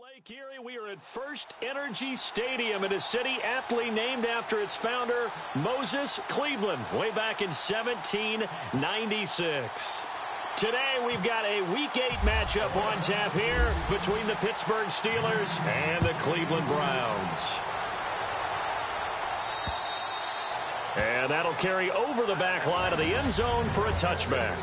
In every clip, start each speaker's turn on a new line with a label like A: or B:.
A: Lake Erie, we are at First Energy Stadium in a city aptly named after its founder, Moses Cleveland, way back in 1796. Today, we've got a Week 8 matchup on tap here between the Pittsburgh Steelers and the Cleveland Browns. And that'll carry over the back line of the end zone for a touchback.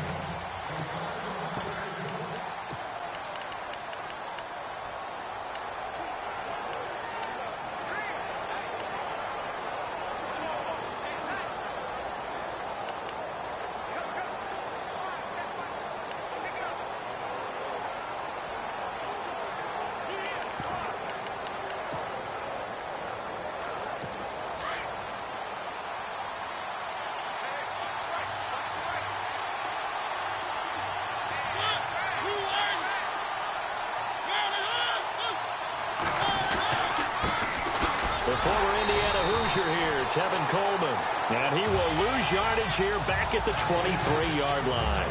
A: The former Indiana Hoosier here, Tevin Coleman. And he will lose yardage here back at the 23-yard line.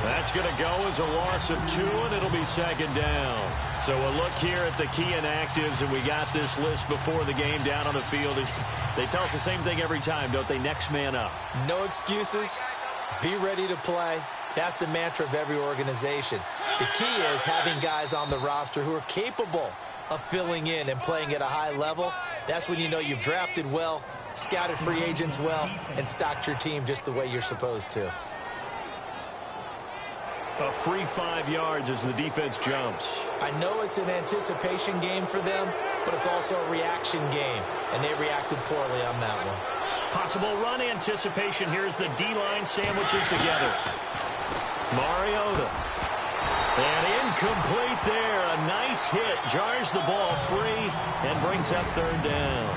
A: That's going to go as a loss of 2, and it'll be second down. So we'll look here at the key inactives, and we got this list before the game down on the field. They tell us the same thing every time, don't they? Next man up.
B: No excuses. Be ready to play. That's the mantra of every organization. The key is having guys on the roster who are capable of filling in and playing at a high level. That's when you know you've drafted well, scouted free agents well, and stocked your team just the way you're supposed to.
A: A free 5 yards as the defense jumps.
B: I know it's an anticipation game for them, but it's also a reaction game, and they reacted poorly on that one.
A: Possible run anticipation here as the D-line sandwiches together. Mariota. And incomplete there. A nice hit. Jars the ball free and brings up third down.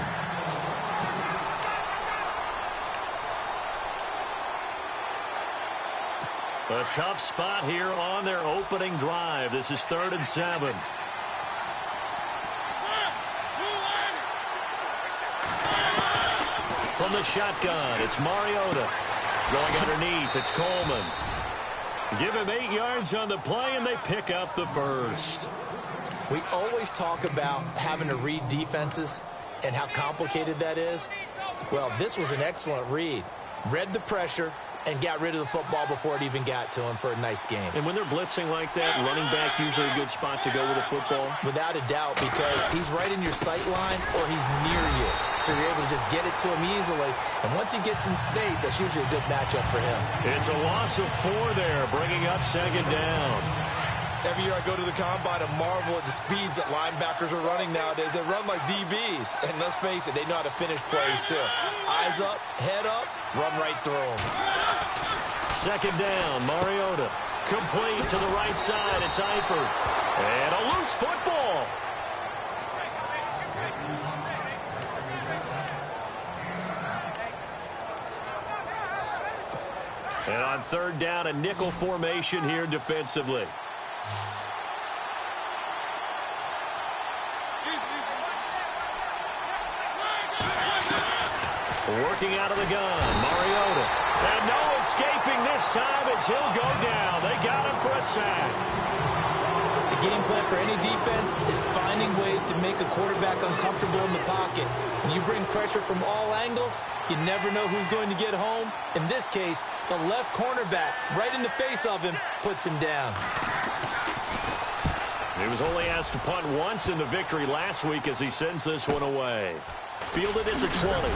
A: A tough spot here on their opening drive. This is 3rd and 7. From the shotgun, it's Mariota. Going underneath, it's Coleman. Give him 8 yards on the play, and they pick up the first.
B: We always talk about having to read defenses and how complicated that is. Well, this was an excellent read. Read the pressure and got rid of the football before it even got to him for a nice game.
A: And when they're blitzing like that, running back usually a good spot to go with a football?
B: Without a doubt, because he's right in your sight line or he's near you. So you're able to just get it to him easily. And once he gets in space, that's usually a good matchup for him.
A: It's a loss of 4 there, bringing up second down.
C: Every year I go to the combine and marvel at the speeds that linebackers are running nowadays. They run like DBs. And let's face it, they know how to finish plays too. Eyes up, head up, run right through them.
A: Second down, Mariota. Complete to the right side. It's Eifert. And a loose football. And on third down, a nickel formation here defensively. Working out of the gun, Mariota. And no escaping this time as he'll go down. They got him for a sack.
B: The game plan for any defense is finding ways to make a quarterback uncomfortable in the pocket. When you bring pressure from all angles, you never know who's going to get home. In this case, the left cornerback, right in the face of him, puts him down.
A: He was only asked to punt once in the victory last week as he sends this one away. Fielded at the 20.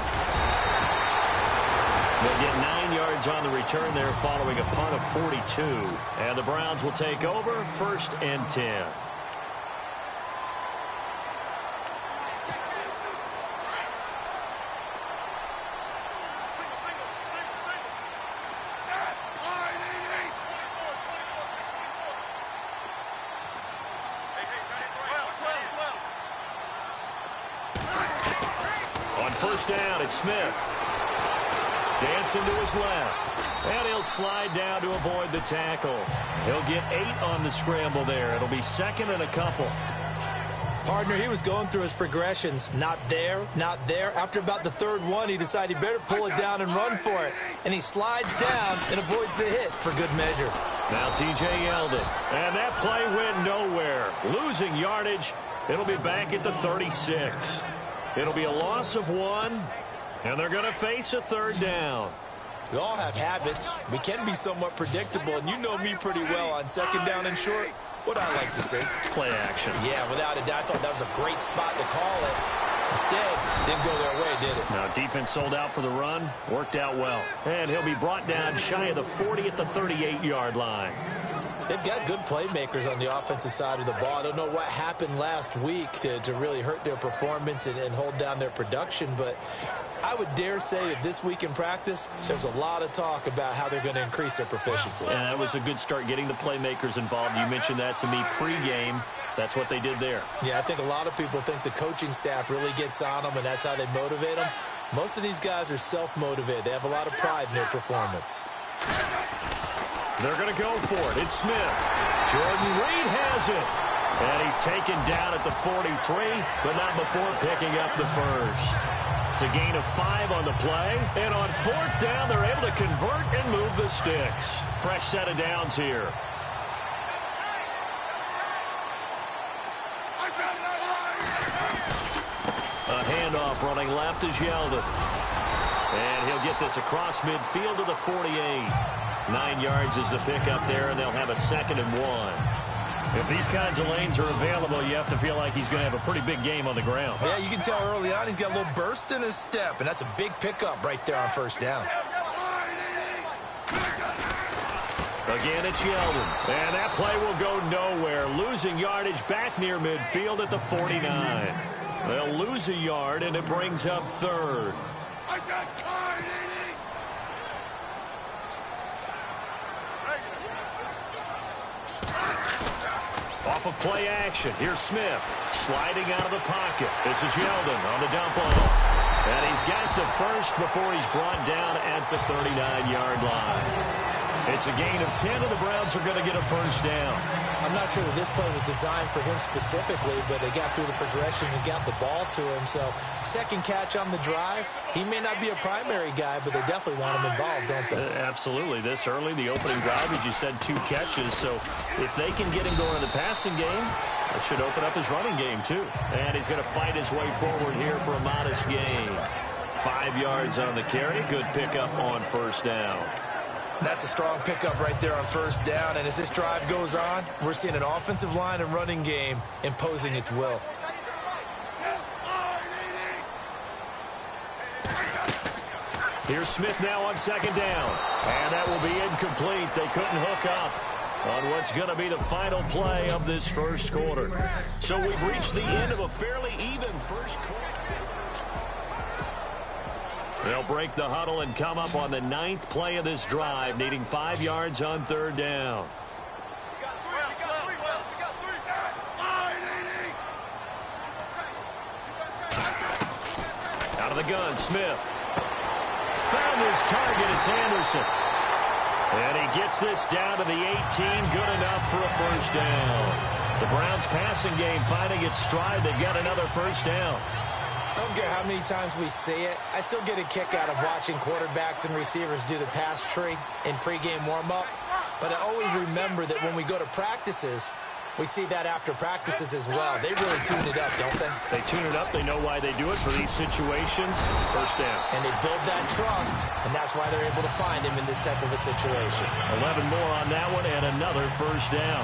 A: They'll get 9 yards on the return there following a punt of 42. And the Browns will take over 1st and 10. On first down, it's Smith. Dancing to his left. And he'll slide down to avoid the tackle. He'll get 8 on the scramble there. It'll be 2nd and a couple.
B: Partner, he was going through his progressions. Not there, not there. After about the 3rd one, he decided he better pull it down and run for it. And he slides down and avoids the hit for good measure.
A: Now T.J. Yeldon. And that play went nowhere. Losing yardage It'll be back at the 36. It'll be a loss of 1, and they're going to face a third down.
C: We all have habits. We can be somewhat predictable, and you know me pretty well on second down and short. What I like to say?
A: Play action.
C: Yeah, without a doubt. I thought that was a great spot to call it. Instead, didn't go their way, did it?
A: Now, defense sold out for the run. Worked out well. And he'll be brought down shy of the 40 at the 38-yard line.
B: They've got good playmakers on the offensive side of the ball. I don't know what happened last week to really hurt their performance and hold down their production, but I would dare say that this week in practice, there's a lot of talk about how they're going to increase their proficiency.
A: And that was a good start getting the playmakers involved. You mentioned that to me pregame. That's what they did there.
B: Yeah, I think a lot of people think the coaching staff really gets on them, and that's how they motivate them. Most of these guys are self-motivated. They have a lot of pride in their performance.
A: They're going to go for it. It's Smith. Jordan Reed has it. And he's taken down at the 43, but not before picking up the first. It's a gain of 5 on the play. And on 4th down, they're able to convert and move the sticks. Fresh set of downs here. A handoff running left is Yeldon. And he'll get this across midfield to the 48. 9 yards is the pickup there, and they'll have a 2nd and 1. If these kinds of lanes are available, you have to feel like he's going to have a pretty big game on the ground.
C: Yeah, you can tell early on he's got a little burst in his step, and that's a big pickup right there on 1st down.
A: Again, it's Yeldon. And that play will go nowhere. Losing yardage back near midfield at the 49. They'll lose a yard, and it brings up 3rd. Off of play action. Here's Smith sliding out of the pocket. This is Yeldon on the dump off. And he's got the first before he's brought down at the 39-yard line. It's a gain of 10, and the Browns are going to get a 1st down.
B: I'm not sure that this play was designed for him specifically, but they got through the progressions and got the ball to him. So, 2nd catch on the drive. He may not be a primary guy, but they definitely want him involved, don't they?
A: Absolutely. This early, the opening drive, as you said, 2 catches. So, if they can get him going in the passing game, that should open up his running game, too. And he's going to fight his way forward here for a modest gain. 5 yards on the carry. Good pickup on 1st down.
C: That's a strong pickup right there on 1st down, and as this drive goes on, we're seeing an offensive line and running game imposing its will.
A: Here's Smith now on 2nd down, and that will be incomplete. They couldn't hook up on what's going to be the final play of this 1st quarter. So we've reached the end of a fairly even 1st quarter. They'll break the huddle and come up on the 9th play of this drive, needing 5 yards on 3rd down. Out of the gun, Smith. Found his target, it's Anderson. And he gets this down to the 18, good enough for a 1st down. The Browns passing game finding its stride. They've got another 1st down.
B: I don't care how many times we see it. I still get a kick out of watching quarterbacks and receivers do the pass tree in pregame warm-up. But I always remember that when we go to practices, we see that after practices as well. They really tune it up, don't they?
A: They tune it up. They know why they do it for these situations. 1st down.
B: And they build that trust, and that's why they're able to find him in this type of a situation.
A: 11 more on that one, and another 1st down.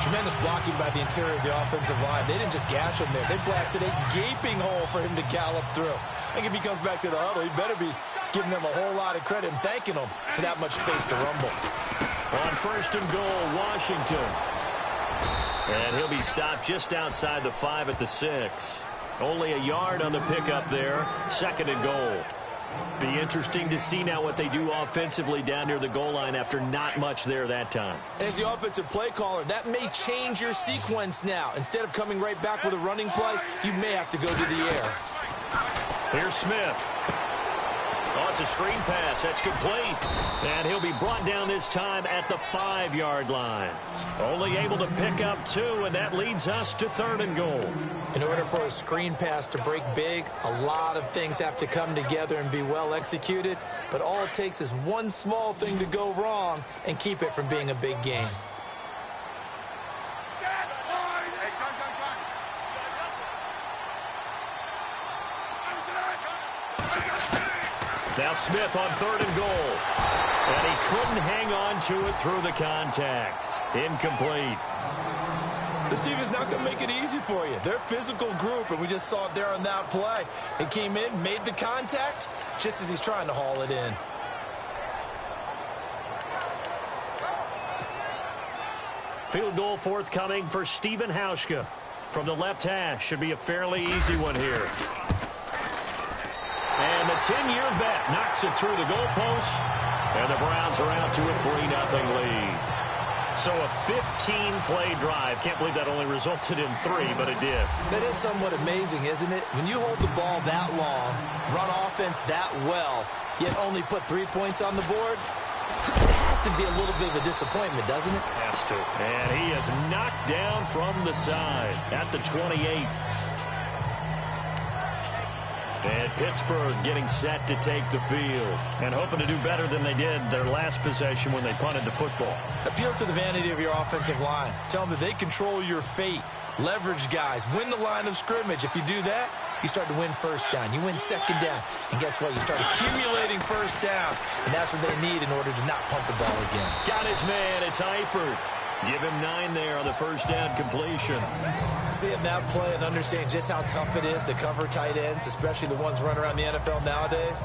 B: Tremendous blocking by the interior of the offensive line. They didn't just gash him there. They blasted a gaping hole for him to gallop through.
C: I think if he comes back to the huddle, he better be giving them a whole lot of credit and thanking them for that much space to rumble.
A: On 1st and goal, Washington. And he'll be stopped just outside the 5 at the 6. Only a yard on the pickup there. 2nd and goal. Be interesting to see now what they do offensively down near the goal line after not much there that time.
C: As the offensive play caller, that may change your sequence now. Instead of coming right back with a running play, you may have to go to the air.
A: Here's Smith. Oh, it's a screen pass. That's complete. And he'll be brought down this time at the 5-yard line. Only able to pick up 2, and that leads us to 3rd and goal.
B: In order for a screen pass to break big, a lot of things have to come together and be well executed. But all it takes is one small thing to go wrong and keep it from being a big game.
A: Now Smith on 3rd and goal. And he couldn't hang on to it through the contact. Incomplete.
C: This team is not going to make it easy for you. They're a physical group, and we just saw it there on that play. He came in, made the contact, just as he's trying to haul it in.
A: Field goal forthcoming for Stephen Hauschka from the left hash. Should be a fairly easy one here. And the 10-year vet knocks it through the goalpost, and the Browns are out to a 3-0 lead. So a 15-play drive. Can't believe that only resulted in 3, but it did.
B: That is somewhat amazing, isn't it? When you hold the ball that long, run offense that well, yet only put 3 points on the board, it has to be a little bit of a disappointment, doesn't it?
A: Has to. And he is knocked down from the side at the 28. And Pittsburgh getting set to take the field and hoping to do better than they did their last possession when they punted the football.
C: Appeal to the vanity of your offensive line. Tell them that they control your fate. Leverage guys. Win the line of scrimmage. If you do that, you start to win first down. You win second down. And guess what? You start accumulating first down. And that's what they need in order to not punt the ball again.
A: Got his man. It's Eifert. Give him 9 there on the first down completion.
C: Seeing that play and understanding just how tough it is to cover tight ends, especially the ones running around the NFL nowadays,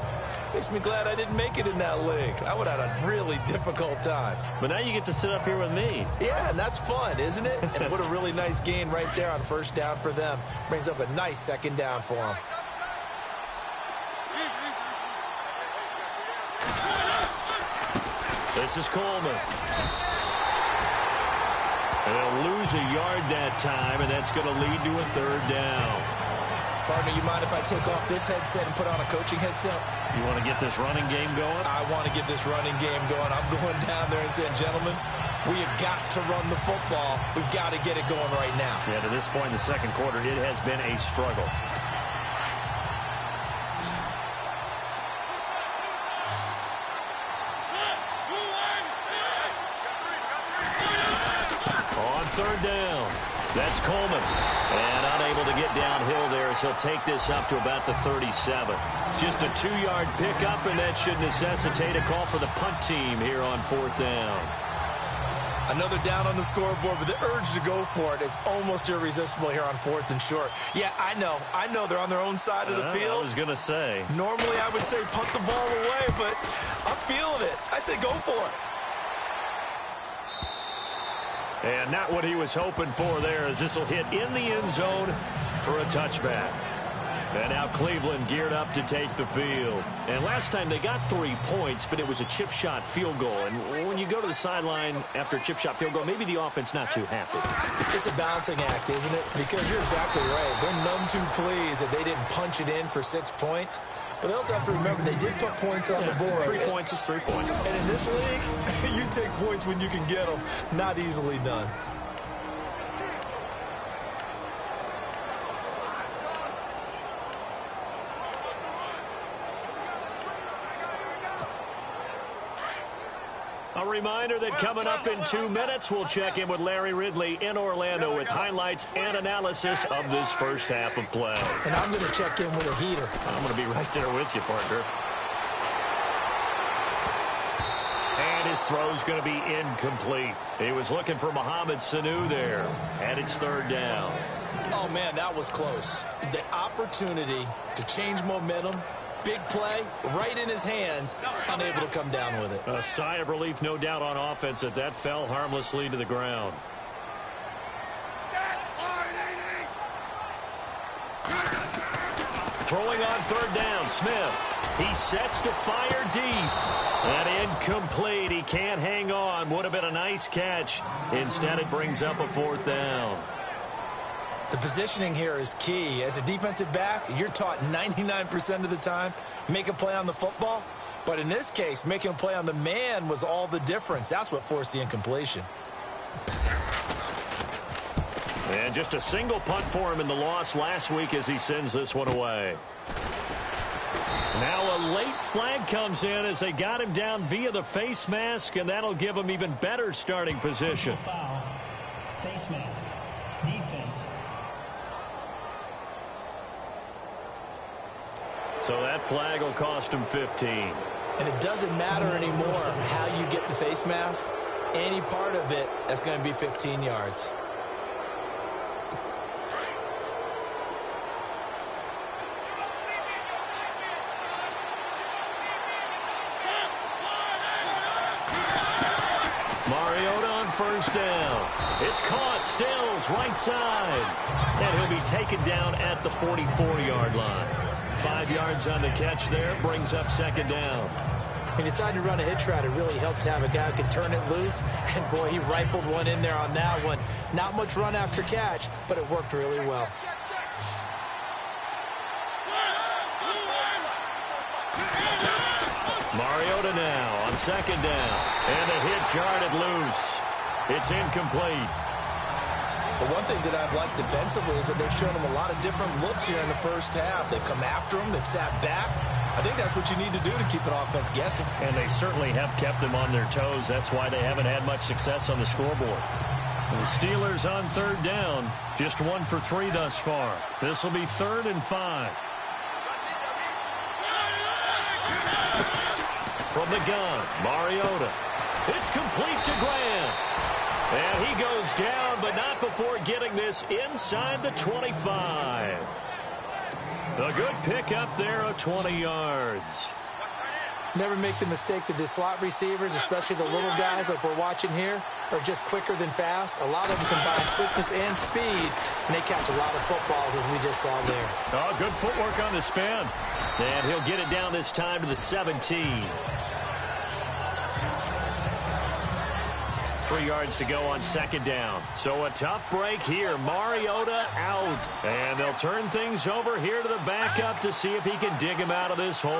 C: makes me glad I didn't make it in that league. I would have had a really difficult time.
A: But now you get to sit up here with me.
C: Yeah, and that's fun, isn't it? And what a really nice gain right there on first down for them. Brings up a nice second down for them.
A: This is Coleman. They'll lose a yard that time, and that's going to lead to a 3rd down.
C: Partner, you mind if I take off this headset and put on a coaching headset?
A: You want to get this running game going?
C: I want to get this running game going. I'm going down there and saying, gentlemen, we have got to run the football. We've got to get it going right now.
A: Yeah, to this point in the second quarter, it has been a struggle. On 3rd down, that's Coleman. And unable to get downhill there, so he'll take this up to about the 37. Just a 2-yard pickup, and that should necessitate a call for the punt team here on 4th down.
C: Another down on the scoreboard, but the urge to go for it is almost irresistible here on 4th and short. Yeah, I know they're on their own side of the field.
A: I was going to say.
C: Normally I would say punt the ball away, but I'm feeling it. I say go for it.
A: And not what he was hoping for there, as this will hit in the end zone for a touchback. And now Cleveland geared up to take the field. And last time they got 3 points, but it was a chip shot field goal. And when you go to the sideline after a chip shot field goal, maybe the offense not too happy.
C: It's a balancing act, isn't it? Because you're exactly right. They're none too pleased that they didn't punch it in for 6 points. But they also have to remember they did put points on the board.
A: 3 points is 3 points.
C: And in this league, you take points when you can get them. Not easily done.
A: A reminder that coming up in 2 minutes, we'll check in with Larry Ridley in Orlando with highlights and analysis of this first half of play.
C: And I'm going to check in with a heater.
A: I'm going to be right there with you, partner. And his throw's going to be incomplete. He was looking for Mohamed Sanu there, and it's 3rd down.
C: Oh, man, that was close. The opportunity to change momentum, big play, right in his hands, unable to come down with it.
A: A sigh of relief, no doubt, on offense that fell harmlessly to the ground. Throwing on 3rd down, Smith. He sets to fire deep. And incomplete. He can't hang on. Would have been a nice catch. Instead, it brings up a 4th down.
C: The positioning here is key. As a defensive back, you're taught 99% of the time, make a play on the football. But in this case, making a play on the man was all the difference. That's what forced the incompletion.
A: And just a single punt for him in the loss last week as he sends this one away. Now a late flag comes in as they got him down via the face mask, and that'll give him even better starting position.
D: Foul. Face mask. Defense.
A: So that flag will cost him 15.
B: And it doesn't matter anymore how you get the face mask. Any part of it, that's going to be 15 yards.
A: Mariota on first down. It's caught. Stills right side. And he'll be taken down at the 44-yard line. 5 yards on the catch there. Brings up second down.
B: He decided to run a hitch route. It really helped to have a guy who could turn it loose. And, boy, he rifled one in there on that one. Not much run after catch, but it worked really well.
A: Mariota now on second down. And a hit jarred it loose. It's incomplete.
C: But one thing that I've liked defensively is that they've shown him a lot of different looks here in the first half. They've come after him. They've sat back. I think that's what you need to do to keep an offense guessing.
A: And they certainly have kept them on their toes. That's why they haven't had much success on the scoreboard. The Steelers on third down. Just 1 for 3 thus far. This will be 3rd and 5. From the gun, Mariota. It's complete to Graham. And he goes down, but not before getting this inside the 25. A good pick up there of 20 yards.
B: Never make the mistake that the slot receivers, especially the little guys like we're watching here, are just quicker than fast. A lot of them combine quickness and speed, and they catch a lot of footballs, as we just saw there.
A: Oh, good footwork on the spin. And he'll get it down this time to the 17. 3 yards to go on second down. So a tough break here. Mariota out. And they'll turn things over here to the backup to see if he can dig him out of this hole.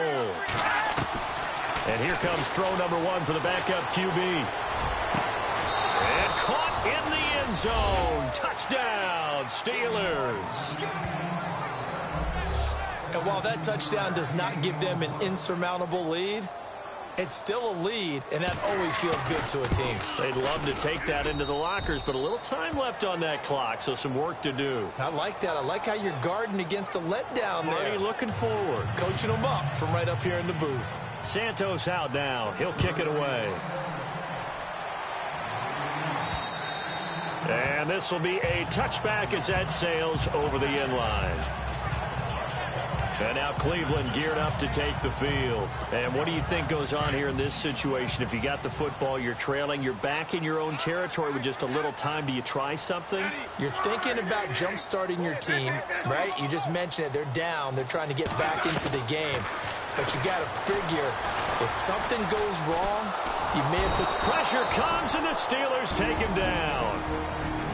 A: And here comes throw number 1 for the backup QB. And caught in the end zone. Touchdown, Steelers.
B: And while that touchdown does not give them an insurmountable lead, it's still a lead, and that always feels good to a team.
A: They'd love to take that into the lockers, but a little time left on that clock, so some work to do.
B: I like that. I like how you're guarding against a letdown there.
A: Marty looking forward.
B: Coaching them up from right up here in the booth.
A: Santos out now. He'll kick it away. And this will be a touchback as that sails over the end line. And now Cleveland geared up to take the field. And what do you think goes on here in this situation? If you got the football, you're trailing, you're back in your own territory with just a little time. Do you try something?
B: You're thinking about jump-starting your team, right? You just mentioned it. They're down. They're trying to get back into the game. But you got to figure, if something goes wrong, you may have put...
A: Pressure comes, and the Steelers take him down.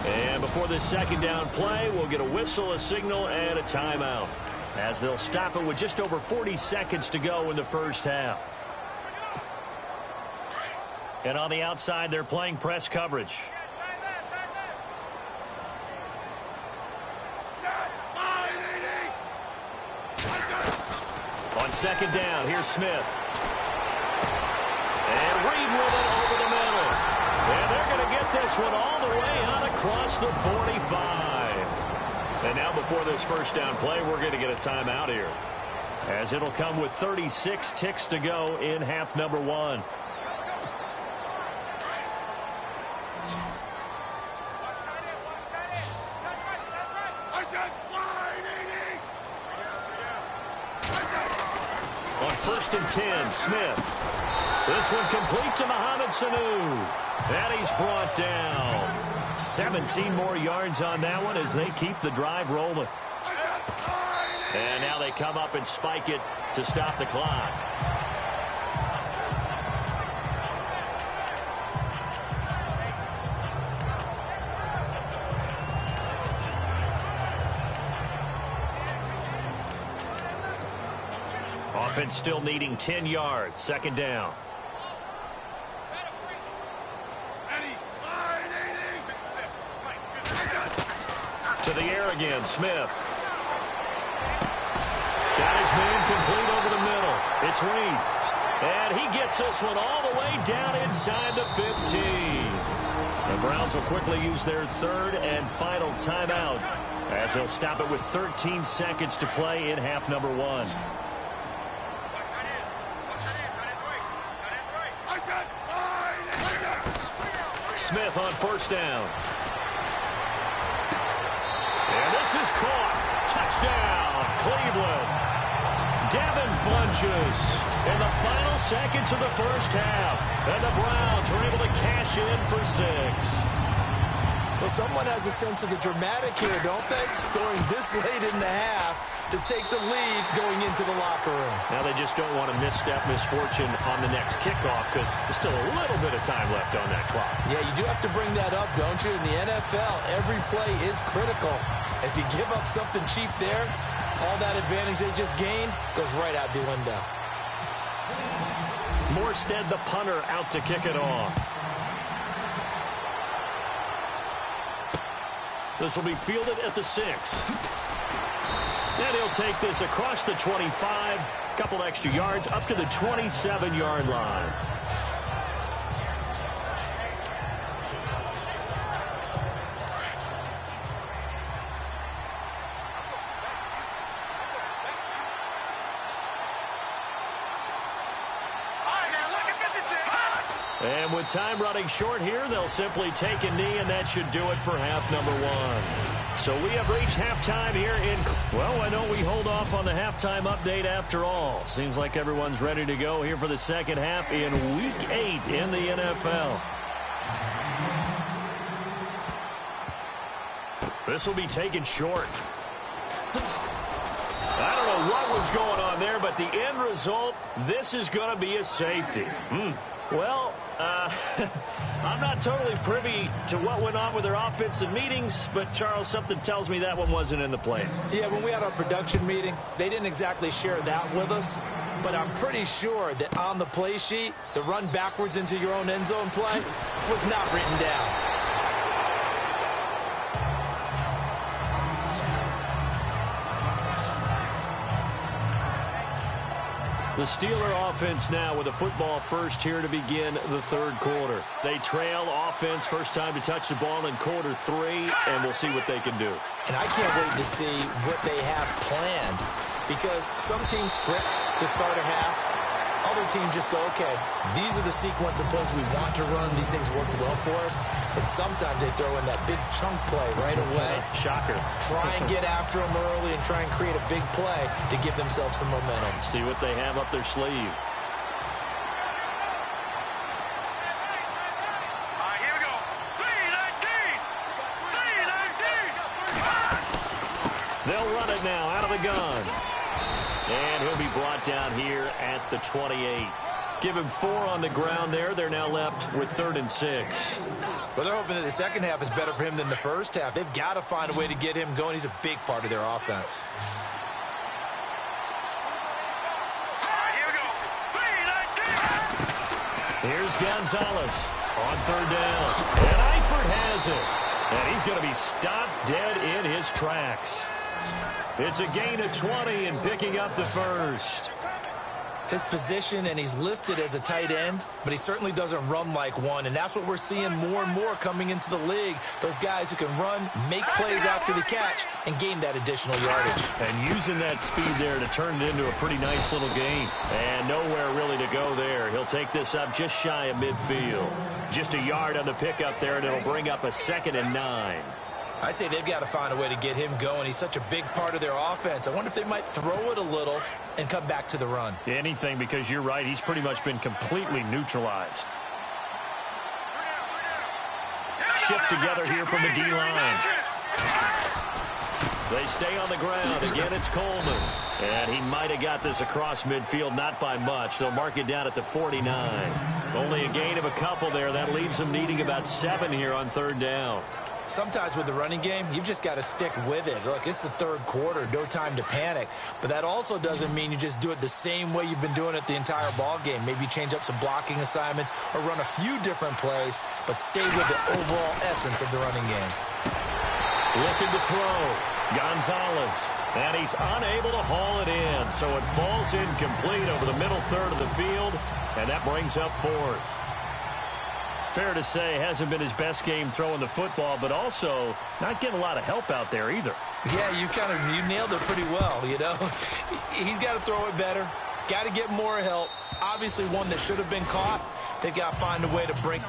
A: And before this second down play, we'll get a whistle, a signal, and a timeout, as they'll stop it with just over 40 seconds to go in the first half. And on the outside, they're playing press coverage. On second down, here's Smith. And Reed with it over the middle. And they're going to get this one all the way out across the 45. And now before this first down play, we're going to get a timeout here, as it'll come with 36 ticks to go in half number 1. On 1st and 10, Smith. This one complete to Mohamed Sanu. And he's brought down. 17 more yards on that one as they keep the drive rolling. And now they come up and spike it to stop the clock. Offense still needing 10 yards. Second down. To the air again, Smith. Got his man complete over the middle. It's Reed. And he gets this one all the way down inside the 15. The Browns will quickly use their third and final timeout, as they'll stop it with 13 seconds to play in half number 1. Smith on first down. And this is caught. Touchdown, Cleveland. Devin Funchess in the final seconds of the first half. And the Browns are able to cash in for 6.
B: Well, someone has a sense of the dramatic here, don't they? Scoring this late in the half to take the lead going into the locker room.
A: Now they just don't want to misstep misfortune on the next kickoff because there's still a little bit of time left on that clock.
B: Yeah, you do have to bring that up, don't you? In the NFL, every play is critical. If you give up something cheap there, all that advantage they just gained goes right out the window.
A: Morstead, the punter, out to kick it off. This will be fielded at the 6. And he'll take this across the 25. Couple extra yards up to the 27-yard line. And with time running short here, they'll simply take a knee, and that should do it for half number 1. So we have reached halftime here in... Well, why don't we hold off on the halftime update after all? Seems like everyone's ready to go here for the second half in Week 8 in the NFL. This will be taken short. I don't know what was going on there, but the end result, this is going to be a safety. Well, I'm not totally privy to what went on with their offensive meetings, but, Charles, something tells me that one wasn't in the plan.
B: Yeah, when we had our production meeting, they didn't exactly share that with us, but I'm pretty sure that on the play sheet, the run backwards into your own end zone play was not written down.
A: The Steeler offense now with a football first here to begin the third quarter. They trail offense, first time to touch the ball in quarter 3, and we'll see what they can do.
B: And I can't wait to see what they have planned, because some teams script to start a half. Other teams just go, okay, these are the sequence of plays we want to run. These things worked well for us. And sometimes they throw in that big chunk play right away.
A: Shocker.
B: Try and get after them early and try and create a big play to give themselves some momentum.
A: See what they have up their sleeve.
E: Here we go. 3-19.
A: They'll run it now out of the gun. And he'll be brought down here at the 28. Give him 4 on the ground there. They're now left with 3rd and 6.
B: Well, they're hoping that the second half is better for him than the first half. They've got to find a way to get him going. He's a big part of their offense.
E: Here we go. 3-19.
A: Here's Gonzalez on 3rd down. And Eifert has it. And he's going to be stopped dead in his tracks. It's a gain of 20 and picking up the first.
B: His position, and he's listed as a tight end, but he certainly doesn't run like one, and that's what we're seeing more and more coming into the league. Those guys who can run, make plays after the catch, and gain that additional yardage.
A: And using that speed there to turn it into a pretty nice little gain. And nowhere really to go there. He'll take this up just shy of midfield. Just a yard on the pickup there, and it'll bring up a 2nd and 9.
B: I'd say they've got to find a way to get him going. He's such a big part of their offense. I wonder if they might throw it a little and come back to the run.
A: Anything, because you're right. He's pretty much been completely neutralized. Shift together here from the D-line. They stay on the ground. Again, it's Coleman. And he might have got this across midfield, not by much. They'll mark it down at the 49. Only a gain of a couple there. That leaves them needing about 7 here on 3rd down.
B: Sometimes with the running game, you've just got to stick with it. Look, it's the third quarter, no time to panic. But that also doesn't mean you just do it the same way you've been doing it the entire ball game. Maybe change up some blocking assignments or run a few different plays, but stay with the overall essence of the running game.
A: Looking to throw. Gonzalez. And he's unable to haul it in. So it falls incomplete over the middle third of the field, and that brings up 4th. Fair to say, hasn't been his best game throwing the football, but also not getting a lot of help out there either.
B: Yeah, you nailed it pretty well, you know. He's got to throw it better, got to get more help. Obviously one that should have been caught. They've got to find a way to break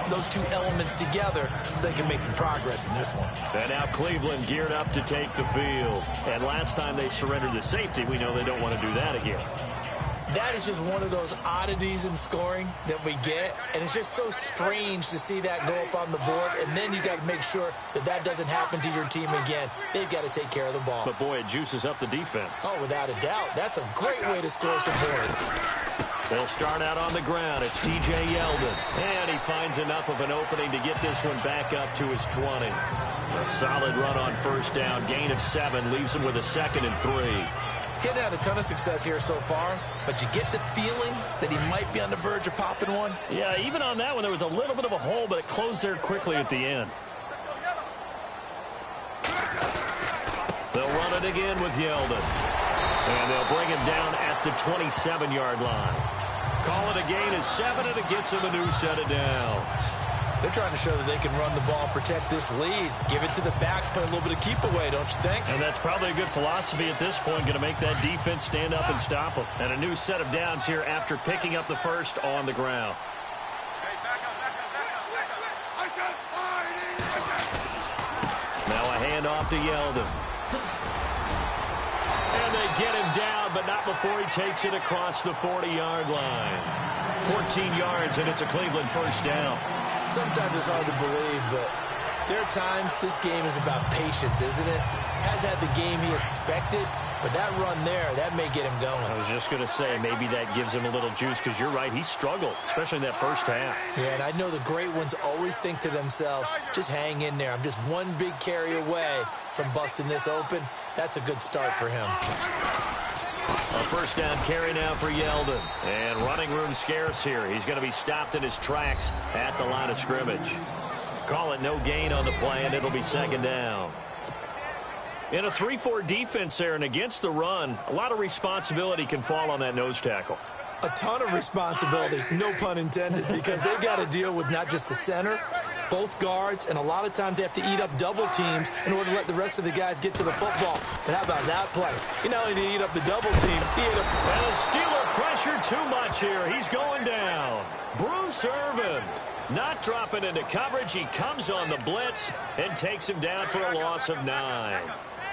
C: those two elements together so they can make some progress in this one.
A: And now Cleveland geared up to take the field. And last time they surrendered the safety, we know they don't want to do that again.
B: That is just one of those oddities in scoring that we get, and it's just so strange to see that go up on the board, and then you got to make sure that that doesn't happen to your team again. They've got to take care of the ball.
A: But, boy, it juices up the defense.
B: Oh, without a doubt. That's a great way to score some points.
A: They'll start out on the ground. It's T.J. Yeldon, and he finds enough of an opening to get this one back up to his 20. A solid run on first down. Gain of 7 leaves him with a 2nd and 3.
B: He's had a ton of success here so far, but you get the feeling that he might be on the verge of popping one.
A: Yeah, even on that one, there was a little bit of a hole, but it closed there quickly at the end. They'll run it again with Yeldon. And they'll bring him down at the 27-yard line. Call it a gain of 7, and it gets him a new set of downs.
B: They're trying to show that they can run the ball, protect this lead, give it to the backs, play a little bit of keep away, don't you think?
A: And that's probably a good philosophy at this point, going to make that defense stand up and stop them. And a new set of downs here after picking up the first on the ground. Now a handoff to Yeldon. And they get him down, but not before he takes it across the 40-yard line. 14 yards, and it's a Cleveland first down.
B: Sometimes it's hard to believe, but there are times this game is about patience, isn't it? Has had the game he expected, but that run there, that may get him going.
A: I was just going to say, maybe that gives him a little juice, because you're right, he struggled, especially in that first half.
B: Yeah, and I know the great ones always think to themselves, just hang in there. I'm just one big carry away from busting this open. That's a good start for him.
A: A first down carry now for Yeldon. And running room scarce here. He's going to be stopped in his tracks at the line of scrimmage. Call it no gain on the play, and it'll be second down. In a 3-4 defense there and against the run, a lot of responsibility can fall on that nose tackle.
B: A ton of responsibility, no pun intended, because they've got to deal with not just the center, both guards, and a lot of times they have to eat up double teams in order to let the rest of the guys get to the football. But how about that play? He not only did he eat up the double team, he ate up...
A: And the Steeler pressure too much here. He's going down. Bruce Irvin not dropping into coverage. He comes on the blitz and takes him down for a loss of 9.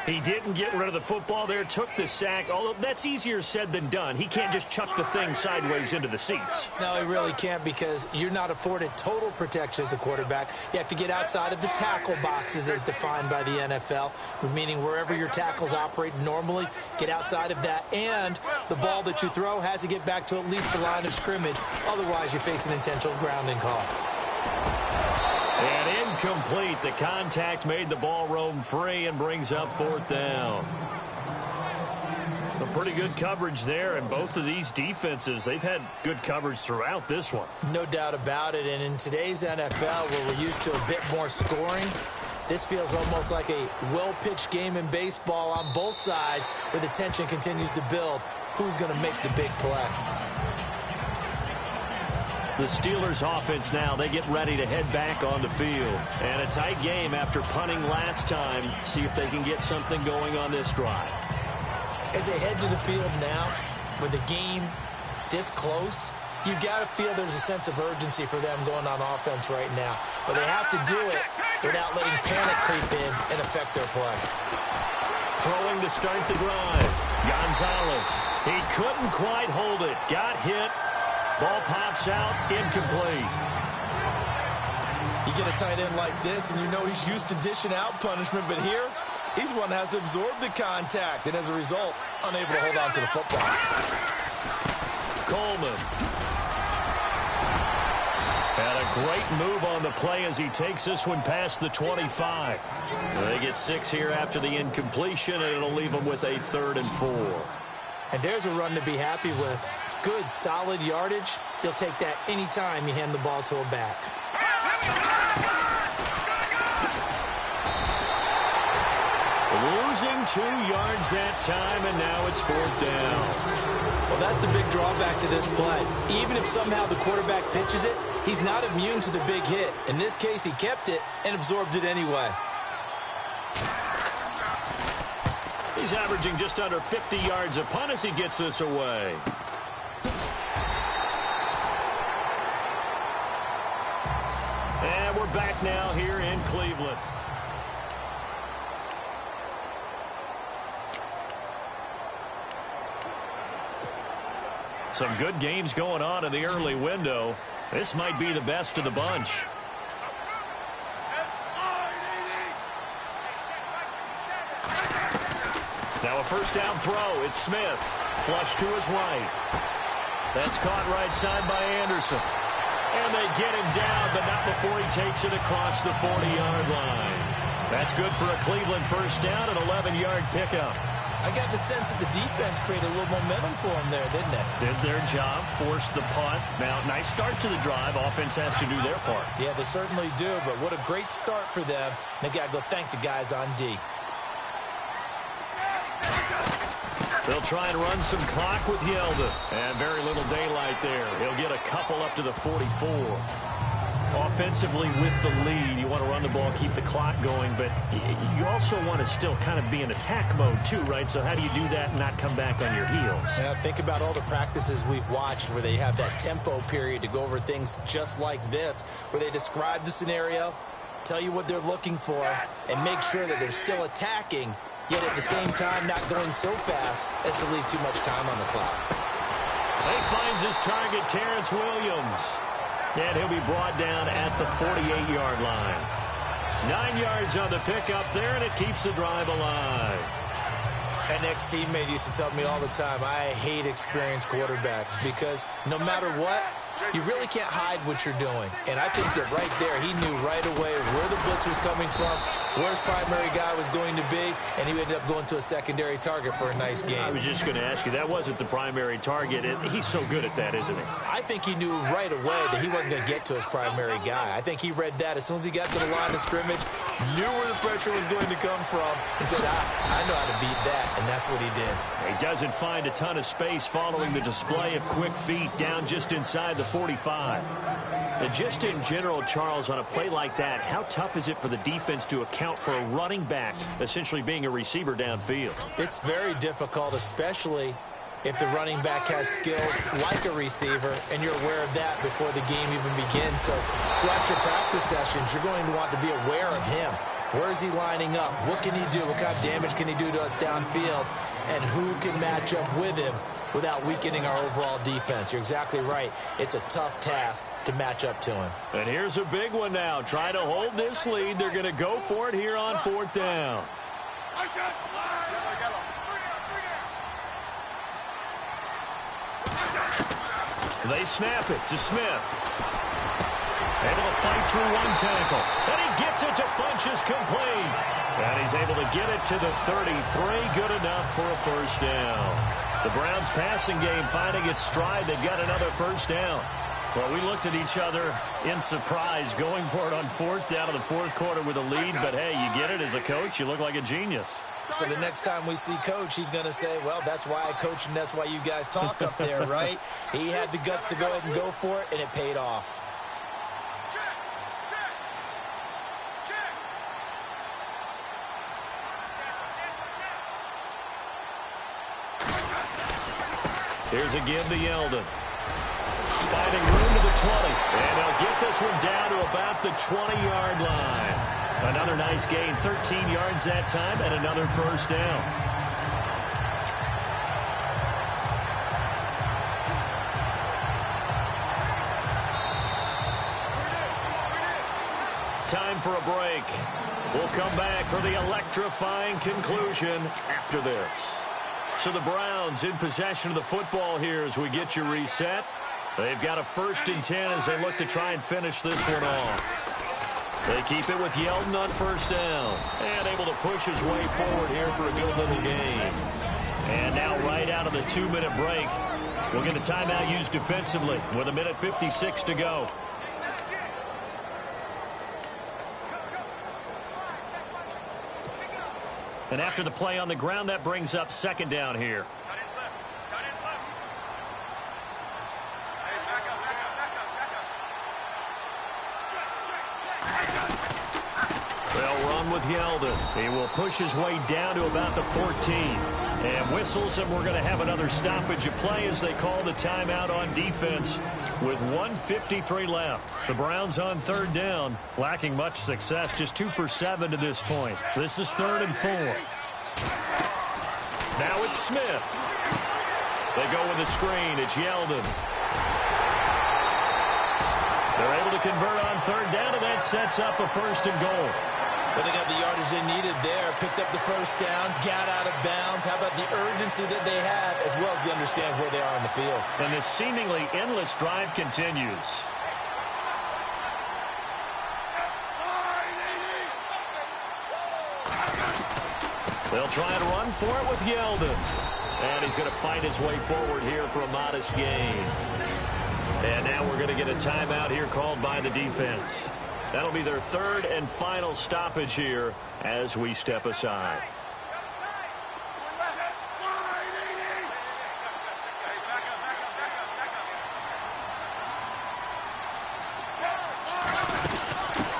A: He didn't get rid of the football there, took the sack, although that's easier said than done. He can't just chuck the thing sideways into the seats.
B: No, he really can't, because you're not afforded total protection as a quarterback. You have to get outside of the tackle boxes as defined by the NFL, meaning wherever your tackles operate normally, get outside of that, and the ball that you throw has to get back to at least the line of scrimmage. Otherwise, you face an intentional grounding call.
A: And incomplete. The contact made the ball roam free and brings up 4th down. A pretty good coverage there, and both of these defenses, they've had good coverage throughout this one.
B: No doubt about it, and in today's NFL, where we're used to a bit more scoring, this feels almost like a well-pitched game in baseball on both sides, where the tension continues to build. Who's going to make the big play?
A: The Steelers offense now, they get ready to head back on the field. And a tight game after punting last time. See if they can get something going on this drive.
B: As they head to the field now, with the game this close, you've got to feel there's a sense of urgency for them going on offense right now. But they have to do it without letting panic creep in and affect their play.
A: Throwing to start the drive. Gonzalez. He couldn't quite hold it. Got hit. Ball pops out, incomplete.
B: You get a tight end like this, and you know he's used to dishing out punishment, but here, he's the one that has to absorb the contact, and as a result, unable to hold on to the football.
A: Coleman. And a great move on the play as he takes this one past the 25. They get 6 here after the incompletion, and it'll leave them with a 3rd and 4.
B: And there's a run to be happy with. Good, solid yardage. You'll take that anytime you hand the ball to a back.
A: Losing 2 yards that time, and now it's 4th down.
B: Well, that's the big drawback to this play. Even if somehow the quarterback pitches it, he's not immune to the big hit. In this case, he kept it and absorbed it anyway.
A: He's averaging just under 50 yards a punt as he gets this away. we're back now here in Cleveland. Some good games going on in the early window. This might be the best of the bunch. Now a first down throw. It's Smith. Flush to his right. That's caught right side by Anderson. And they get him down, but not before he takes it across the 40-yard line. That's good for a Cleveland first down, an 11-yard pickup.
B: I got the sense that the defense created a little momentum for them there, didn't they?
A: Did their job, forced the punt. Now, nice start to the drive. Offense has to do their part.
B: Yeah, they certainly do, but what a great start for them. They got to go thank the guys on D.
A: They'll try and run some clock with Yeldon. And very little daylight there. He'll get a couple up to the 44. Offensively with the lead, you want to run the ball, keep the clock going, but you also want to still kind of be in attack mode too, right? So how do you do that and not come back on your heels?
B: Yeah, think about all the practices we've watched where they have that tempo period to go over things just like this, where they describe the scenario, tell you what they're looking for, and make sure that they're still attacking, yet at the same time not going so fast as to leave too much time on the clock.
A: He finds his target, Terrence Williams. And he'll be brought down at the 48-yard line. 9 yards on the pickup there, and it keeps the drive alive.
B: An ex-teammate used to tell me all the time, I hate experienced quarterbacks because no matter what, you really can't hide what you're doing. And I think that right there, he knew right away where the blitz was coming from, where his primary guy was going to be, and he ended up going to a secondary target for a nice game.
A: I was just going to ask you, that wasn't the primary target. He's so good at that, isn't he?
B: I think he knew right away that he wasn't going to get to his primary guy. I think he read that as soon as he got to the line of scrimmage, knew where the pressure was going to come from, and said, I know how to beat that, and that's what he did.
A: He doesn't find a ton of space following the display of quick feet down just inside the 45. And just in general, Charles, on a play like that, how tough is it for the defense to account for a running back essentially being a receiver downfield?
B: It's very difficult, especially if the running back has skills like a receiver, and you're aware of that before the game even begins. So throughout your practice sessions, you're going to want to be aware of him. Where is he lining up? What can he do? What kind of damage can he do to us downfield? And who can match up with him without weakening our overall defense? You're exactly right. It's a tough task to match up to him.
A: And here's a big one now. Try to hold this lead. They're going to go for it here on fourth down. They snap it to Smith. Able to fight through one tackle. And he gets it to Funchess complete. And he's able to get it to the 33. Good enough for a first down. The Browns passing game finding its stride. They've got another first down. Well, we looked at each other in surprise going for it on fourth down in the fourth quarter with a lead. But, hey, you get it as a coach. You look like a genius.
B: So the next time we see Coach, he's going to say, well, that's why I coach and that's why you guys talk up there, right? He had the guts to go ahead and go for it, and it paid off.
A: Here's a give to Yeldon. Finding room to the 20. And they'll get this one down to about the 20-yard line. Another nice gain, 13 yards that time, and another first down. Time for a break. We'll come back for the electrifying conclusion after this. So the Browns in possession of the football here as we get you reset. They've got a 1st and 10 as they look to try and finish this one off. They keep it with Yeldon on first down. And able to push his way forward here for a good little game. And now right out of the 2-minute break, we'll get a timeout used defensively with 1:56 to go. And after the play on the ground, that brings up 2nd down here. They'll run with Yeldon. He will push his way down to about the 14. And whistles, and we're going to have another stoppage of play as they call the timeout on defense. with 1:53 left. The Browns on third down, lacking much success, just 2 for 7 to this point. This is 3rd and 4. Now it's Smith. They go with the screen. It's Yeldon. They're able to convert on third down, and that sets up a 1st and goal.
B: But they got the yardage they needed there, picked up the first down, got out of bounds. How about the urgency that they have, as well as they understand where they are in the field?
A: And this seemingly endless drive continues. They'll try and run for it with Yeldon. And he's going to fight his way forward here for a modest gain. And now we're going to get a timeout here called by the defense. That'll be their 3rd and final stoppage here as we step aside.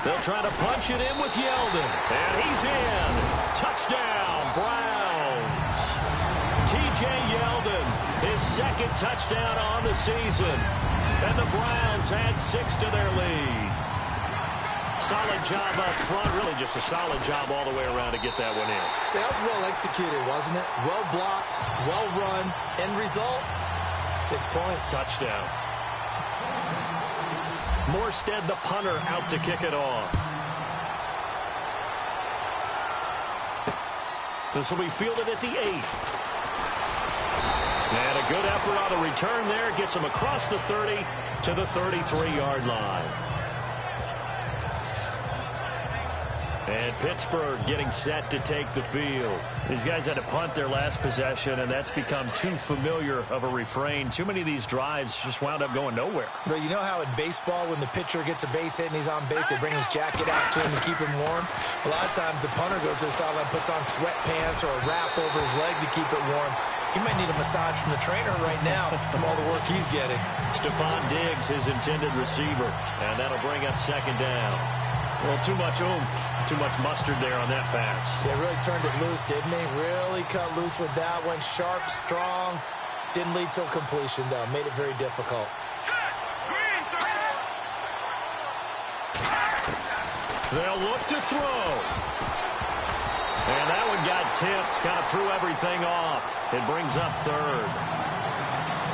A: They'll try to punch it in with Yeldon. And he's in. Touchdown, Browns. T.J. Yeldon, his 2nd touchdown on the season. And the Browns add 6 to their lead. Solid job up front. Really just a solid job all the way around to get that one in.
B: That was well executed, wasn't it? Well blocked, well run. End result, 6 points.
A: Touchdown. Morstead, the punter, out to kick it off. This will be fielded at the 8. And a good effort on the return there. Gets him across the 30 to the 33-yard line. And Pittsburgh getting set to take the field. These guys had to punt their last possession, and that's become too familiar of a refrain. Too many of these drives just wound up going nowhere.
B: But you know how in baseball, when the pitcher gets a base hit and he's on base, they bring his jacket out to him to keep him warm? A lot of times the punter goes to the sideline, puts on sweatpants or a wrap over his leg to keep it warm. He might need a massage from the trainer right now from all the work he's getting.
A: Stephon Diggs, his intended receiver, and that'll bring up 2nd down. Well, too much oomph, too much mustard there on that pass.
B: They really turned it loose, didn't they? Really cut loose with that one. Sharp, strong. Didn't lead to a completion, though. Made it very difficult.
A: They'll look to throw. And that one got tipped, kind of threw everything off. It brings up 3rd.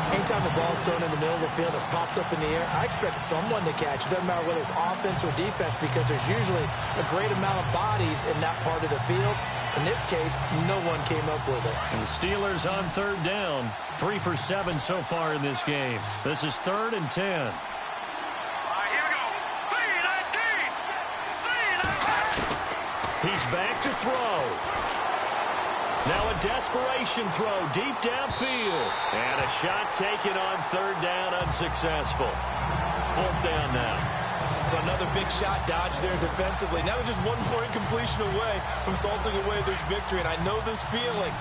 B: Anytime the ball's thrown in the middle of the field, it's popped up in the air, I expect someone to catch. It doesn't matter whether it's offense or defense because there's usually a great amount of bodies in that part of the field. In this case, no one came up with it.
A: And the Steelers on 3rd down. 3 for 7 so far in this game. This is 3rd and 10.
E: Here we go. 3-19.
A: He's back to throw. Now a desperation throw deep downfield. And a shot taken on 3rd down, unsuccessful. 4th down now.
B: So another big shot dodged there defensively. Now just one more incompletion away from salting away this victory. And I know this feeling.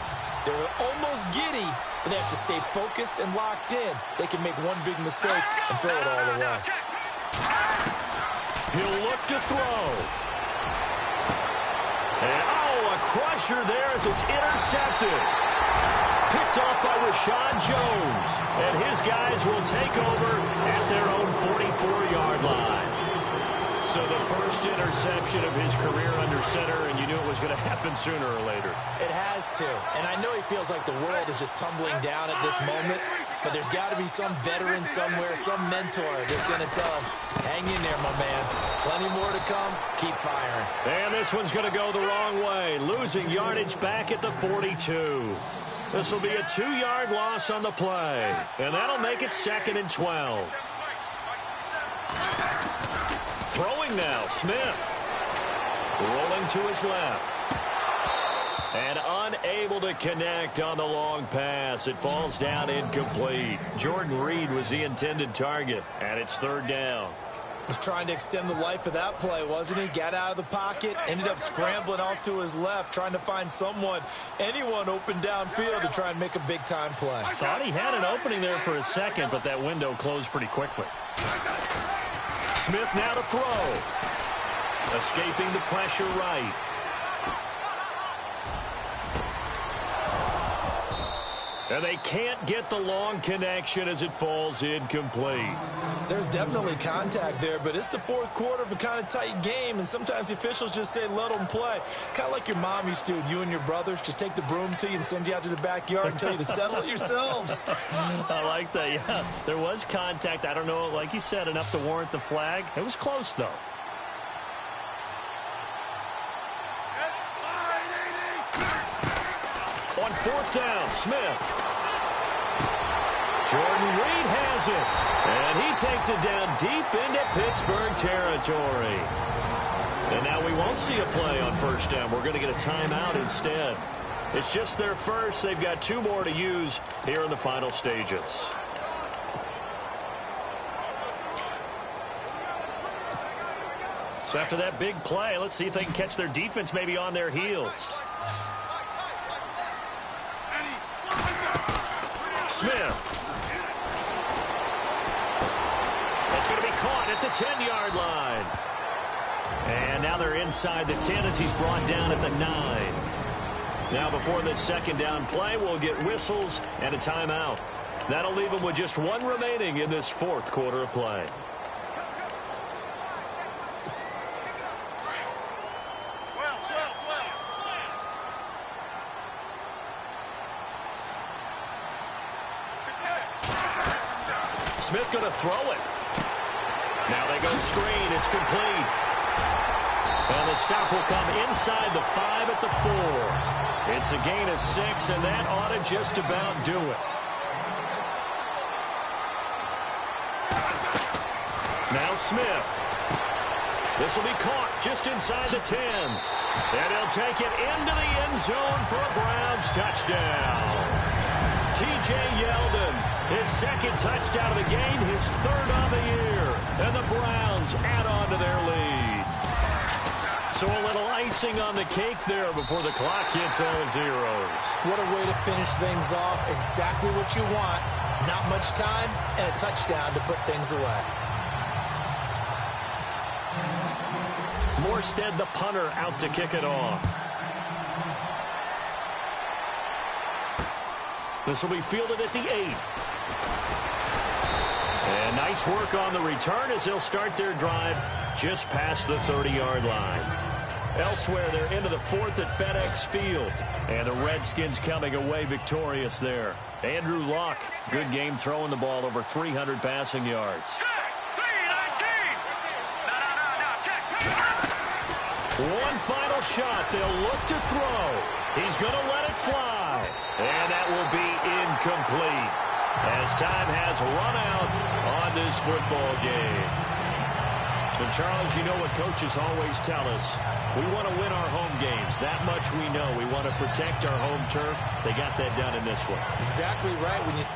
B: They're almost giddy, but they have to stay focused and locked in. They can make one big mistake and throw it all away.
A: He'll look to throw. And, a crusher there as it's intercepted. Picked off by Rashad Jones. And his guys will take over at their own 44-yard line. So the first interception of his career under center, and you knew it was going to happen sooner or later.
B: It has to. And I know he feels like the world is just tumbling down at this moment, but there's got to be some veteran somewhere, some mentor that's going to tell him, hang in there, my man. Plenty more to come. Keep firing.
A: And this one's going to go the wrong way. Losing yardage back at the 42. This will be a 2-yard loss on the play. And that'll make it 2nd and 12. Throwing now, Smith. Rolling to his left. And unable to connect on the long pass. It falls down incomplete. Jordan Reed was the intended target, and it's 3rd down.
B: Was trying to extend the life of that play, wasn't he? Got out of the pocket, ended up scrambling off to his left, trying to find someone, anyone open downfield to try and make a big-time play.
A: Thought he had an opening there for a second, but that window closed pretty quickly. Smith now to throw. Escaping the pressure right. And they can't get the long connection as it falls incomplete.
C: There's definitely contact there, but it's the fourth quarter of a kind of tight game, and sometimes the officials just say, let them play. Kind of like your mom used to with you and your brothers. Just take the broom to you and send you out to the backyard and tell you to settle it yourselves.
A: I like that, yeah. There was contact. I don't know, like you said, enough to warrant the flag. It was close, though. On fourth down, Smith. Jordan Reed has it. And he takes it down deep into Pittsburgh territory. And now we won't see a play on first down. We're going to get a timeout instead. It's just their first. They've got 2 more to use here in the final stages. So after that big play, let's see if they can catch their defense maybe on their heels. Smith. That's going to be caught at the 10-yard line. And now they're inside the 10 as he's brought down at the 9. Now before this second down play, we'll get whistles and a timeout. That'll leave them with just 1 remaining in this fourth quarter of play. Smith going to throw it. Now they go screen. It's complete. And the stop will come inside the 5 at the 4. It's a gain of 6, and that ought to just about do it. Now Smith. This will be caught just inside the 10. And he'll take it into the end zone for a Browns touchdown. T.J. Yeldon, his second touchdown of the game, his 3rd on the year. And the Browns add on to their lead. So a little icing on the cake there before the clock hits all zeros.
C: What a way to finish things off. Exactly what you want. Not much time and a touchdown to put things away.
A: Morstead, the punter, out to kick it off. This will be fielded at the 8. And nice work on the return as they'll start their drive just past the 30-yard line. Elsewhere, they're into the 4th at FedEx Field. And the Redskins coming away victorious there. Andrew Luck, good game throwing the ball over 300 passing yards. One final shot. They'll look to throw. He's going to let it fly. And that will be incomplete as time has run out on this football game. And Charles, you know what coaches always tell us. We want to win our home games. That much we know. We want to protect our home turf. They got that done in this one.
C: Exactly right. When you